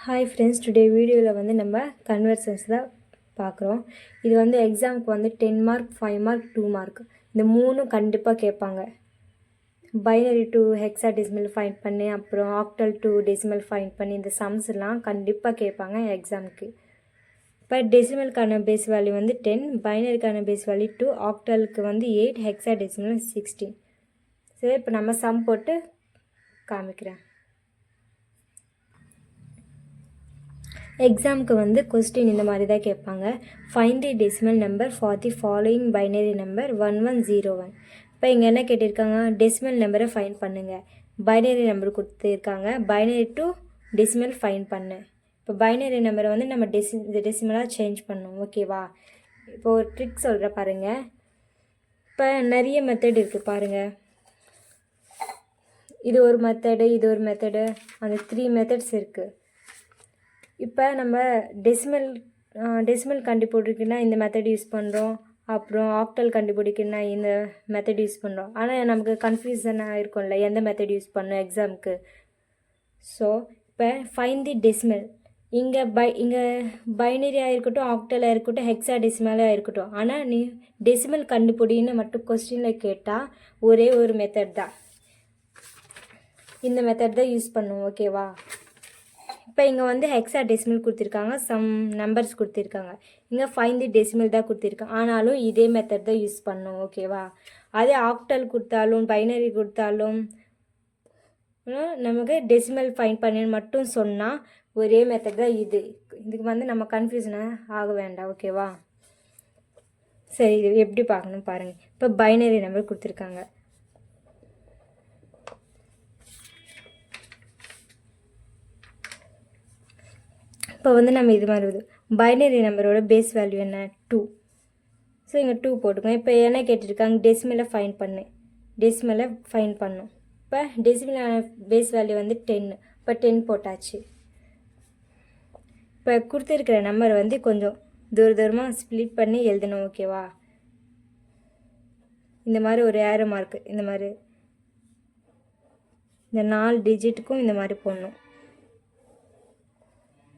Hi friends, today வீடியோவில் வந்து நம்ம கன்வர்சன்ஸ் தான் பார்க்குறோம். இது வந்து எக்ஸாமுக்கு வந்து 10 மார்க், 5 மார்க், 2 மார்க் இந்த மூணும் கண்டிப்பாக கேட்பாங்க. பைனரி டு ஹெக்ஸாடெசிமல் ஃபைண்ட் பண்ணி, அப்புறம் ஆக்டல் டு டெசிமல் ஃபைண்ட் பண்ணி, இந்த சம்ஸ்லாம் கண்டிப்பாக கேட்பாங்க எக்ஸாமுக்கு. இப்போ டெசிமலுக்கான பேஸ் வேல்யூ வந்து 10, பைனரிக்கான பேஸ் வேல்யூ 2, ஆக்டலுக்கு வந்து 8, ஹெக்ஸாடெசிமல் 16. சரி, இப்போ நம்ம சம் போட்டு காமிக்கிறேன். எக்ஸாமுக்கு வந்து கொஸ்டின் இந்த மாதிரி தான் கேட்பாங்க. Find the decimal number for the following binary number 1101. இப்போ இங்கே என்ன கேட்டிருக்காங்க, டெசிமல் நம்பரை ஃபைண்ட் பண்ணுங்கள். பைனரி நம்பர் கொடுத்துருக்காங்க, பைனரி டு டெசிமல் ஃபைண்ட் பண்ணு. இப்போ பைனரி நம்பரை வந்து நம்ம டெசிமலாக சேஞ்ச் பண்ணணும், ஓகேவா? இப்போ ஒரு ட்ரிக் சொல்கிறேன் பாருங்கள். இப்போ நிறைய மெத்தட் இருக்குது பாருங்கள். இது ஒரு மெத்தடு, இது ஒரு மெத்தடு, அந்த 3 மெத்தட்ஸ் இருக்குது. இப்போ நம்ம டெசிமல் கண்டுபிடிக்கணும்னா இந்த மெத்தட் யூஸ் பண்ணுறோம், அப்புறம் ஆக்டல் கண்டுபிடிக்கணும்னா இந்த மெத்தட் யூஸ் பண்ணுறோம். ஆனால் நமக்கு கன்ஃபியூஷனாக இருக்கும்ல, எந்த மெத்தட் யூஸ் பண்ணணும் எக்ஸாமுக்கு. ஸோ இப்போ ஃபைண்ட் தி டெசிமல். இங்கே பைனரியாக இருக்கட்டும், ஆக்டலாக இருக்கட்டும், ஹெக்ஸா டெசிமலாக இருக்கட்டும், ஆனால் நீ டெசிமல் கண்டுபிடின்னு மட்டும் கொஸ்டினில் கேட்டால் ஒரே ஒரு மெத்தட் தான், இந்த மெத்தட் தான் யூஸ் பண்ணுவோம், ஓகேவா? இப்போ இங்கே வந்து ஹெக்ஸா டெசிமல் கொடுத்துருக்காங்க, சம் நம்பர்ஸ் கொடுத்துருக்காங்க. இங்கே ஃபைண்ட் தி டெசிமல் தான் கொடுத்துருக்காங்க, ஆனாலும் இதே மெத்தட் தான் யூஸ் பண்ணணும், ஓகேவா? அதே ஆக்டல் கொடுத்தாலும் பைனரி கொடுத்தாலும் நமக்கு டெசிமல் ஃபைண்ட் பண்ணு மட்டும் சொன்னால் ஒரே மெத்தட் தான் இது. இதுக்கு வந்து நம்ம கன்ஃபியூஷனாக ஆக வேண்டாம், ஓகேவா? சரி, இது எப்படி பார்க்கணும் பாருங்கள். இப்போ பைனரி நம்பர் கொடுத்துருக்காங்க. இப்போ வந்து நம்ம இது மாதிரி வருது, பைனரி நம்பரோட பேஸ் வேல்யூ என்ன, 2. ஸோ இங்கே 2 போட்டுக்கோங்க. இப்போ என்ன கேட்டிருக்காங்க, டெசிமலை ஃபைண்ட் பண்ணு, டெசிமலை ஃபைண்ட் பண்ணும். இப்போ டெசிமலான பேஸ் வேல்யூ வந்து 10. இப்போ 10 போட்டாச்சு. இப்போ கொடுத்துருக்கிற நம்பர் வந்து கொஞ்சம் தூரமாக ஸ்ப்ளிட் பண்ணி எழுதணும், ஓகேவா? இந்த மாதிரி ஒரு ஏரோ மார்க்கு, இந்த மாதிரி இந்த 4 டிஜிட்டுக்கும் இந்த மாதிரி போடணும்.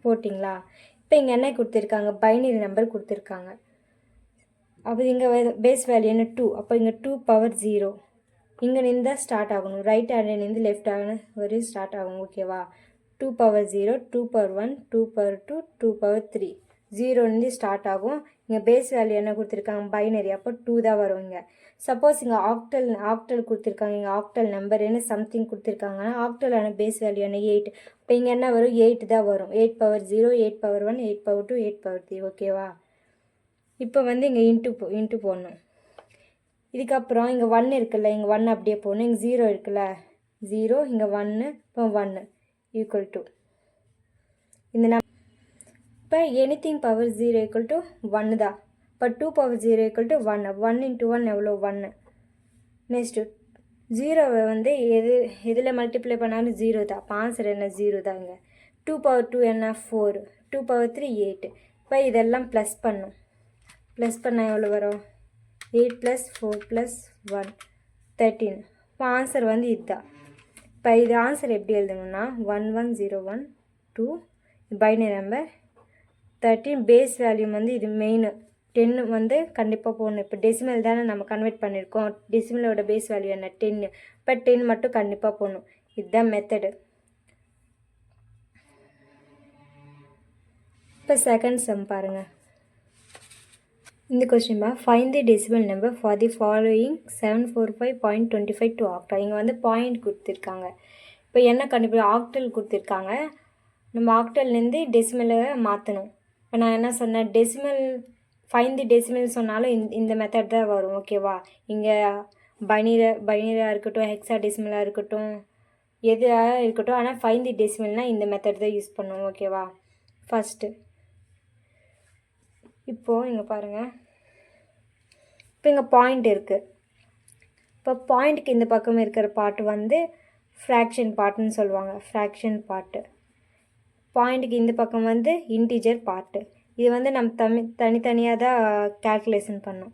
போட்டிங்களா? இப்போ இங்கே என்ன கொடுத்துருக்காங்க, பைனரி நம்பர் கொடுத்துருக்காங்க. அப்போ இங்கே பேஸ் வேல்யூ என்ன, 2. அப்போ இங்கே 2 பவர் 0 இங்கே நின்று தான் ஸ்டார்ட் ஆகணும், ரைட் ஹேண்ட்லேருந்து லெஃப்ட் ஹேண்ட் வரையும் ஸ்டார்ட் ஆகும், ஓகேவா? 2 பவர் 0, 2 பவர் 1, 2 பவர் 2, 2 பவர் 3, 0லேருந்து ஸ்டார்ட் ஆகும். இங்கே பேஸ் வேல்யூ என்ன கொடுத்துருக்காங்க, பைனரி, அப்போ 2 தான் வரும். இங்கே சப்போஸ் இங்கே ஆக்டல் கொடுத்துருக்காங்க, இங்கே ஆக்டல் நம்பர் என்ன சம்திங் கொடுத்துருக்காங்கன்னா ஆக்டலான பேஸ் வேல்யூ என்ன, 8. இப்போ இங்கே என்ன வரும், 8 தான் வரும். 8 பவர் 0, 8 பவர் 1, 8 பவர் 2, 8 பவர் 3, ஓகேவா? இப்போ வந்து இங்கே இன்ட்டு போடணும். இதுக்கப்புறம் இங்கே 1 இருக்குல்ல, இங்கே 1 அப்படியே போடணும். இங்கே 0 இருக்குல்ல, 0, இங்கே 1, இப்போ 1 ஈக்குவல் டு இந்த இப்போ எனிதிங் பவர் 0 ஈக்குவல் டு 1 தான். இப்போ 2 பவர் 0 ஈக்குவல் டு 1. 1 இன்ட்டு 1 எவ்வளோ, 1. நெக்ஸ்ட்டு 0வை வந்து எதில் மல்டிப்ளை பண்ணாலும் 0 தான். அப்போ ஆன்சர் என்ன, 0 தான். இங்கே 2 பவர் 2 என்ன, 4, 2 பவர் 3 8. இப்போ இதெல்லாம் ப்ளஸ் பண்ணும். ப்ளஸ் பண்ணால் எவ்வளோ வரும், 8 + 4 + 1 13. இப்போ ஆன்சர் வந்து இதுதான். இப்போ இது ஆன்சர் எப்படி எழுதணும்னா 1101 2 பைனரி நம்பர் 13 பேஸ் வேல்யூ வந்து இது மெயின் 10 வந்து கண்டிப்பாக போடணும். இப்போ டெசிமல் தானே நம்ம கன்வெர்ட் பண்ணியிருக்கோம், டெசிமலோட பேஸ் வேல்யூ என்ன, 10. இப்போ 10 மட்டும் கண்டிப்பாக போடணும். இதுதான் மெத்தடு. இப்போ செகண்ட் சம் பாருங்கள். இந்த question find the decimal number for the following 745.25 to octal. இங்கே வந்து பாயிண்ட் கொடுத்துருக்காங்க. இப்போ என்ன கண்டிப்பாக ஆக்டல் கொடுத்துருக்காங்க, நம்ம ஆக்டல்லேருந்து டெசிமலை மாற்றணும். இப்போ நான் என்ன சொன்னேன், ஃபைண்ட் தி டெசிமல் சொன்னாலும் இந்த மெத்தட் தான் வரும், ஓகேவா? இங்கே பைனரியாக இருக்கட்டும், ஹெக்ஸா டெசிமலாக இருக்கட்டும், எதாக இருக்கட்டும், ஆனால் ஃபைண்ட் தி டெசிமல்னால் இந்த மெத்தட் தான் யூஸ் பண்ணுவோம், ஓகேவா? ஃபஸ்ட்டு இப்போது இங்கே பாருங்கள், இப்போ இங்கே பாயிண்ட் இருக்குது. இப்போ பாயிண்ட்டுக்கு இந்த பக்கம் இருக்கிற பார்ட் வந்து ஃப்ராக்ஷன் பார்ட்டுன்னு சொல்லுவாங்க, ஃப்ராக்ஷன் பார்ட்டு. பாயிண்ட்டுக்கு இந்த பக்கம் வந்து இன்டிஜர் பார்ட்டு. இது வந்து நம்ம தனித்தனியாக தான் கேல்குலேஷன் பண்ணோம்.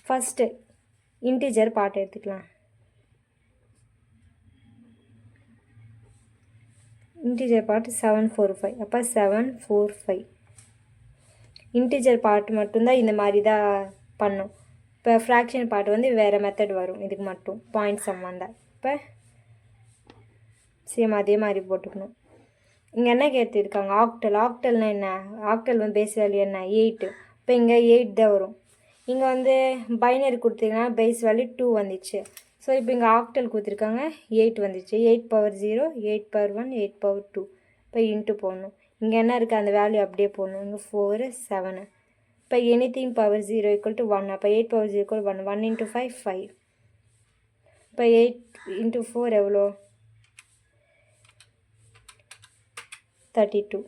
ஃபஸ்ட்டு இன்டிஜர் பார்ட் எடுத்துக்கலாம். இன்டிஜர் பார்ட் 745 அப்போ 745 இன்டிஜர் பார்ட் மட்டும்தான் இந்த மாதிரி தான் பண்ணும். இப்போ ஃப்ராக்ஷன் பார்ட் வந்து வேறு மெத்தட் வரும் இதுக்கு மட்டும் பாயிண்ட் சம் வந்தால். இப்போ சேம் அதே மாதிரி போட்டுக்கணும். இங்கே என்ன கேட்டுருக்காங்க ஆக்டல். ஆக்டல்னால் என்ன? ஆக்டல் வந்து பேஸ் வேல்யூ என்ன 8. இப்போ இங்கே 8 தான் வரும். இங்கே வந்து பைனரி கொடுத்தீங்கன்னா பேஸ் வேல்யூ 2 வந்துச்சு. ஸோ இப்போ இங்கே ஆக்டல் கொடுத்துருக்காங்க 8 வந்துச்சு. 8 பவர் 0 8 பவர் 1 8 பவர் 2 இப்போ இன்ட்டு போடணும். இங்கே என்ன இருக்குது அந்த வேல்யூ அப்படியே போடணும். இங்கே 4 7 இப்போ எனிதிங் பவர் 0 = 1 அப்போ 8 பவர் 0 = 1 1 × 5 5 இப்போ 8 × 4 எவ்வளோ 32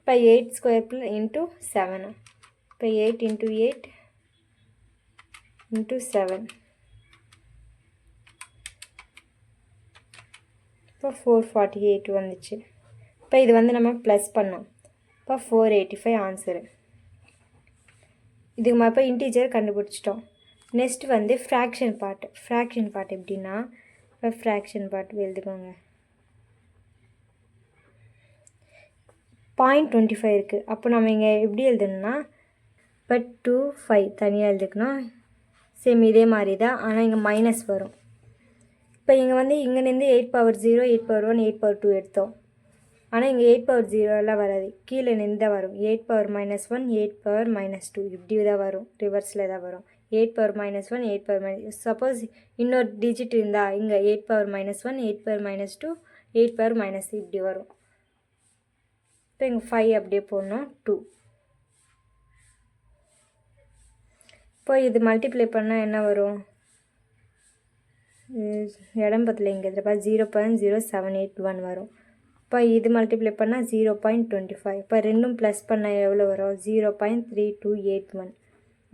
இப்போ 8 ஸ்கொயர் × 7 இப்போ 8 × 8 × 7 இப்போ 448 வந்துச்சு. இப்போ இது வந்து நம்ம ப்ளஸ் பண்ணோம். இப்போ 485 ஆன்சரு. இதுக்கு இப்போ இன்டீஜர் கண்டுபிடிச்சிட்டோம். நெக்ஸ்ட் வந்து ஃப்ராக்ஷன் பார்ட். ஃப்ராக்ஷன் பார்ட் எப்படின்னா இப்போ ஃப்ராக்ஷன் பார்ட் எழுதுக்கோங்க. 0.25 இருக்குது. அப்போ நம்ம இங்கே எப்படி எழுதணும்னா இப்போ 2 5 தனியாக எழுதுக்கணும். சேம் இதே மாதிரி தான், ஆனால் இங்கே மைனஸ் வரும். இப்போ இங்கே வந்து இங்கேருந்து 8 பவர் 0 8 பவர் 1 8 பவர் 2 எடுத்தோம். ஆனால் இங்கே 8 பவர் 0 வராது, கீழே நின்று தான் வரும். 8 பவர் -1 8 பவர் -2 இப்படி தான் வரும், ரிவர்ஸில் தான் வரும். 8 பவர் -1 8 பவர் சப்போஸ் இன்னொரு டிஜிட் இருந்தால் இங்கே 8 பவர் -1 8 பவர் -2 8 பவர் -3 இப்படி வரும். இப்போ இங்கே 5 அப்படியே போடணும் 2. இப்போ இது மல்டிப்ளை பண்ணால் என்ன வரும்? இடம் பத்தில் இங்கே இருக்கிறப்ப 0.0781 வரும். இப்போ இது மல்டிப்ளை பண்ணால் 0.25. இப்போ ரெண்டும் ப்ளஸ் பண்ணால் எவ்வளோ வரும்? 0.3281.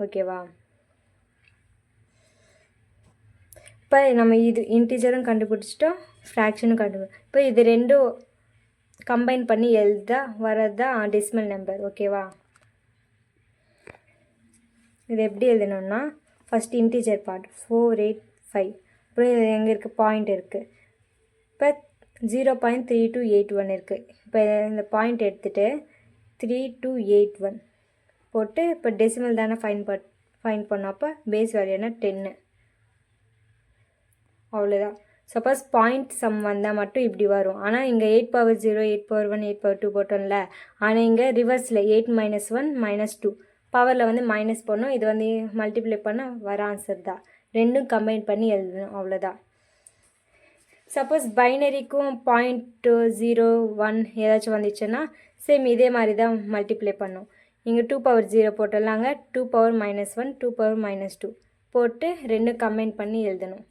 ஓகேவா? இப்போ நம்ம இது இன்டிஜரும் கண்டுபிடிச்சிட்டோம், ஃப்ராக்ஷனும் கண்டுபிடிச்சோம். இப்போ இது ரெண்டும் கம்பைன் பண்ணி எழுதா வரது தான் டெசிமல் நம்பர். ஓகேவா? இது எப்படி எழுதணும்னா ஃபஸ்ட் இன்டிஜர் பார்ட் 485. அப்புறம் இது எங்கே இருக்குது? பாயிண்ட் இருக்குது. இப்போ 0.3281 இருக்குது. இப்போ இந்த பாயிண்ட் எடுத்துகிட்டு 3281 போட்டு இப்போ டெசிமல் தானே ஃபைன் பண்ணோம். அப்போ பேஸ் வேல்யூ என்ன 10. அவ்வளோதான். சப்போஸ் பாயிண்ட் சம் வந்தால் மட்டும் இப்படி வரும். ஆனால் இங்கே 8 பவர் 0 8 பவர் 1 8 பவர் 2 போட்டோம்ல, ஆனால் இங்கே ரிவர்ஸில் 8 -1 -2 பவரில் வந்து மைனஸ் பண்ணணும். இது வந்து மல்டிப்ளை பண்ண வர ஆன்சர் தான். ரெண்டும் கம்பைன் பண்ணி எழுதணும், அவ்வளோதான். சப்போஸ் பைனரிக்கும் 0.01 ஏதாச்சும் வந்துச்சுன்னா சேம் இதே மாதிரி தான் மல்டிப்ளை பண்ணும். இங்கே 2 பவர் 0 போட்டலாங்க, 2 பவர் -1 2 பவர் -2 போட்டு ரெண்டும் கம்பைன் பண்ணி எழுதணும்.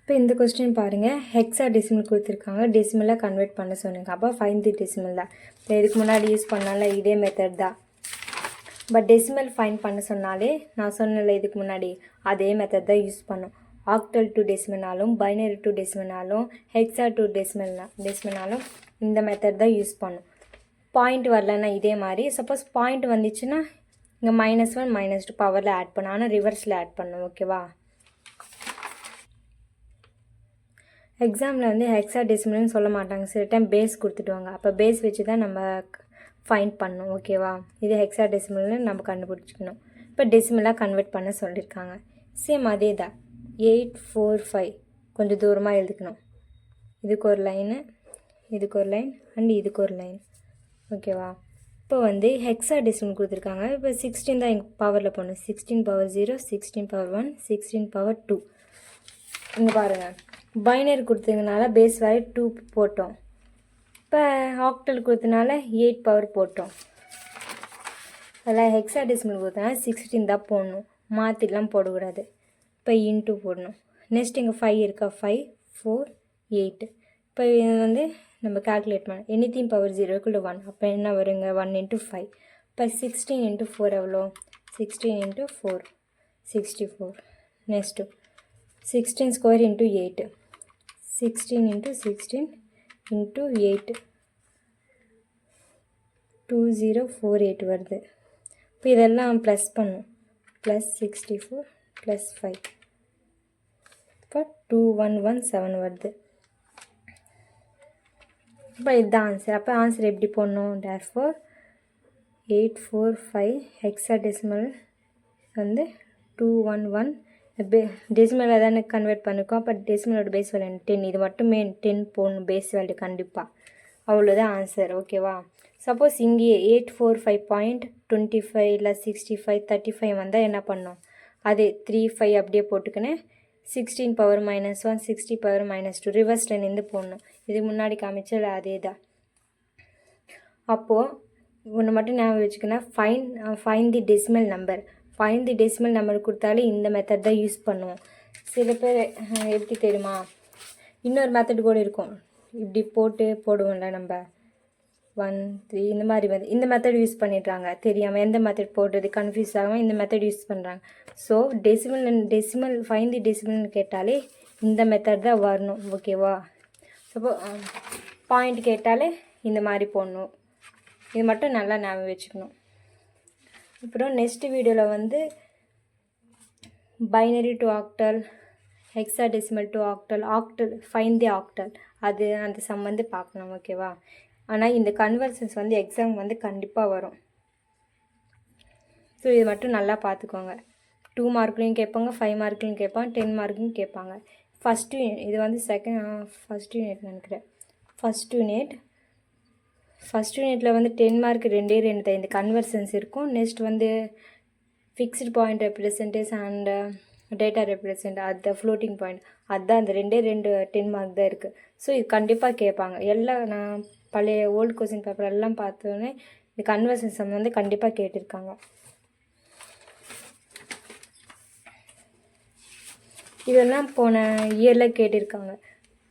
இப்போ இந்த கொஸ்டின் பாருங்கள், ஹெக்ஸா டெசிமல் கொடுத்துருக்காங்க, டெசிமலாக கன்வெர்ட் பண்ண சொன்னாங்க. அப்போ ஃபைண்ட் தி டெசிமல் தான். இப்போ இதுக்கு முன்னாடி யூஸ் பண்ணால இதே மெத்தட் தான். பட் டெசிமல் ஃபைண்ட் பண்ண சொன்னாலே நான் சொன்னல இதுக்கு முன்னாடி அதே மெத்தட் தான் யூஸ் பண்ணோம். ஆக்டல் டு டெசிமல்னாலும் பைனரி டு டெசிமல்னாலும் ஹெக்ஸா டு டெசிமல்னாலும் இந்த மெத்தட் தான் யூஸ் பண்ணும். பாயிண்ட் வரலன்னா இதே மாதிரி, சப்போஸ் பாயிண்ட் வந்துச்சுன்னா இங்கே -1 -2 பவரில் ஆட் பண்ணோம், ஆனால் ரிவர்ஸில் ஆட் பண்ணணும். ஓகேவா? எக்ஸாமில் வந்து ஹெக்ஸா டெசிமல்னு சொல்ல மாட்டாங்க, சில டைம் பேஸ் கொடுத்துட்டுவாங்க. அப்போ பேஸ் வச்சு தான் நம்ம ஃபைண்ட் பண்ணணும். ஓகேவா? இது ஹெக்ஸா டெசிமல்னு நம்ம கண்டுபிடிச்சிக்கணும். இப்போ டெசிமலாக கன்வெர்ட் பண்ண சொல்லியிருக்காங்க. சேம் அதே தான் 845 கொஞ்சம் தூரமாக எழுதிக்கணும். இதுக்கு ஒரு லைனு, இதுக்கு ஒரு லைன் அண்ட் இதுக்கு ஒரு லைன். ஓகேவா? இப்போ வந்து ஹெக்ஸா டெசிமல் கொடுத்துருக்காங்க. இப்போ 16 தான் எங்கள் பவரில் போடணும். 16 பவர் 0 16 பவர் 1 16 பவர் 2. இங்கே பாருங்கள், பைனரி கொடுத்ததுனால பேஸ் வேல்யூ 2 போட்டோம். இப்போ ஆக்டல் கொடுத்தனால 8 பவர் போட்டோம். அதில் ஹெக்ஸா டெசிமல் கொடுத்தனால 16 தான் போடணும், மாற்றிலாம் போடக்கூடாது. இப்போ இன்ட்டு போடணும். நெக்ஸ்ட் இங்கே 5 இருக்கா, 5 4 8. இப்போ இது வந்து நம்ம கால்குலேட் பண்ண எனிதிங் பவர் 0 = 1. அப்போ என்ன வருங்க 1 × 5. இப்போ 16 × 4 எவ்வளோ? 16 × 4 64. நெக்ஸ்ட்டு 16 ஸ்கொயர் × 8 16 × 16 × 8 2048 வருது. இப்போ இதெல்லாம் ப்ளஸ் பண்ணும். +64 + 5 இப்போ 2117 வருது. இப்போ இதுதான் ஆன்சர். அப்போ ஆன்சர் எப்படி போடணும்? therefore 845 ஹெக்ஸாடெசிமல் வந்து 211 டெசிமலில் தானே கன்வெர்ட் பண்ணிருக்கோம். அப்போ டெசிமலோட பேஸ் வேல்யூ 10. இது மட்டுமே 10 போடணும் பேஸ் வேல்யூ கண்டிப்பாக. அவ்வளோதான் ஆன்சர். ஓகேவா? சப்போஸ் இங்கே 845.25 இல்லை 65 35 வந்தால் என்ன பண்ணோம்? அது 35 அப்படியே போட்டுக்கினேன் 16 பவர் -1 60 பவர் -2 ரிவர்ஸ்லேருந்து போடணும். இது முன்னாடி காமிச்சல அதே தான். அப்போது ஒன்று மட்டும் ஞாபகம் வச்சுக்கோன்னா find the decimal number. Find the decimal number கொடுத்தாலே இந்த மெத்தட் தான் யூஸ் பண்ணுவோம். சில பேர் எப்படி தெரியுமா, இன்னொரு மெத்தட் கூட இருக்கும். இப்படி போடுவோம்ல நம்ம 1 3 இந்த மாதிரி வந்து இந்த மெத்தட் யூஸ் பண்ணிடுறாங்க. தெரியாமல் எந்த மெத்தட் போடுறது கன்ஃபியூஸ் ஆகாமல் இந்த மெத்தட் யூஸ் பண்ணுறாங்க. ஸோ டெசிமல் ஃபைன் தி டெசிமல்னு கேட்டாலே இந்த மெத்தட் தான் வரணும். ஓகேவா? பாயிண்ட் கேட்டாலே இந்த மாதிரி போடணும். இது மட்டும் நல்லா ஞாபகம் வச்சுக்கணும். அப்புறம் நெக்ஸ்ட் வீடியோவில் வந்து binary to octal, hexadecimal to octal find the octal, அது அந்த சம் வந்து பார்க்கலாம். ஓகேவா? ஆனால் இந்த கன்வர்ஷன்ஸ் வந்து எக்ஸாம் வந்து கண்டிப்பாக வரும். ஸோ இது மட்டும் நல்லா பார்த்துக்கோங்க. 2 மார்க்லையும் கேட்பாங்க, 5 மார்க்லையும் கேட்பாங்க, 10 மார்க்லையும் கேட்பாங்க. இது வந்து ஃபஸ்ட் யூனிட் நினைக்கிறேன். ஃபஸ்ட் யூனிட்டில் வந்து 10 மார்க் 2 தான் இந்த கன்வர்ஷன்ஸ் இருக்கும். நெக்ஸ்ட் வந்து fixed point representation and data represent, அது ஃப்ளோட்டிங் பாயிண்ட், அதுதான் அந்த 2 10 மார்க் தான் இருக்குது. ஸோ இது கண்டிப்பாக கேட்பாங்க. எல்லாம் நான் பழைய ஓல்டு கொஸ்டின் பேப்பர் எல்லாம் பார்த்தோன்னே இந்த கன்வர்ஷன்ஸ் வந்து கண்டிப்பாக கேட்டிருக்காங்க. இதெல்லாம் போன இயரில் கேட்டிருக்காங்க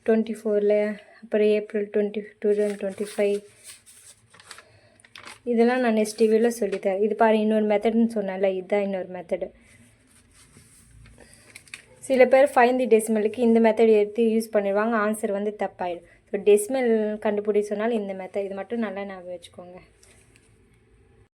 24ல், அப்புறம் ஏப்ரல் 2025. இதெல்லாம் நான் நெக்ஸ்ட் வீடியோவில் சொல்லித்தரேன். இது பாரு இன்னொரு மெத்தட்னு சொன்னால, இதுதான் இன்னொரு மெத்தடு. சில பேர் ஃபைன் தி டெசிமலுக்கு இந்த மெத்தட் எடுத்து யூஸ் பண்ணிடுவாங்க, ஆன்சர் வந்து தப்பாயிடும். ஸோ டெசிமல் கண்டுபிடி சொன்னாலும் இந்த மெத்தட், இது மட்டும் நல்லா ஞாபகம் வச்சுக்கோங்க.